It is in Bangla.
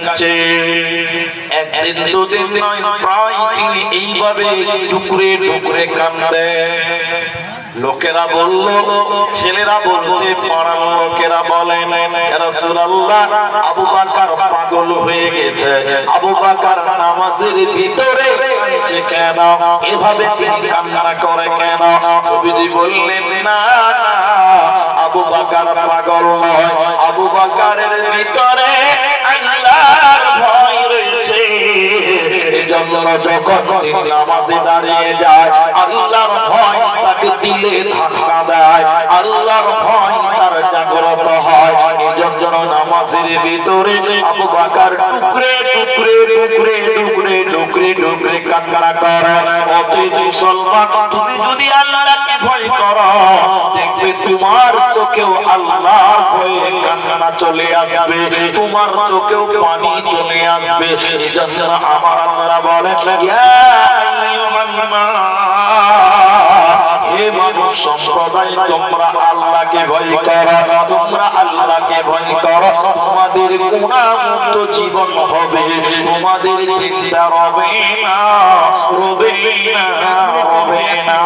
কাঁদছে। একদিন দুদিন নয়, প্রায় তিনি এইভাবে টুকরে টুকরে কাঁদে। লোকেরা বলল, ছেলেরা বলছে, পাড়ার লোকেরা বলেন, ইয়া রাসূলুল্লাহ, আবু বকর পাগল হয়ে গেছে। আবু বকর নামাজের ভিতরে কাঁদছে কেন? এভাবে তিনি কান্না করে কেন? নবীজি বললেন, না না, আবু বকর পাগল নয়, আবু বকরের ভিতরে আল্লাহর ভয় রয়েছে। এজন্য যখন তিনি নামাজে দাঁড়িয়ে যায়, আল্লাহর ভয় তাকে দিলে ধাক্কা দেয়, আল্লাহর ভয় তার জাগ্রত হয়। এজন্য নামাজের ভিতরে আবু বকর টুকরে টুকরে টুকরে টুকরে টুকরে টুকরে কান্না করে। অতএব মুসলমান, তুমি যদি আল্লাহকে ভয় করো, দেখবে তোমার চোখেও আল্লাহর ভয়ে কান্না চলে আসবে, তোমার চোখেও পানি চলে আসবে। এজন্য আমার আল্লাহ বলেন, ইয়া আইয়ুহান নাস, হে মানুষ সম্প্রদায়, তোমরা আল্লাহকে ভয় করো, তোমরা আল্লাহকে ভয় করো, তোমাদের গুনাহমুক্ত জীবন হবে, তোমাদের চিন্তা রবে না, রবে না, রবে না।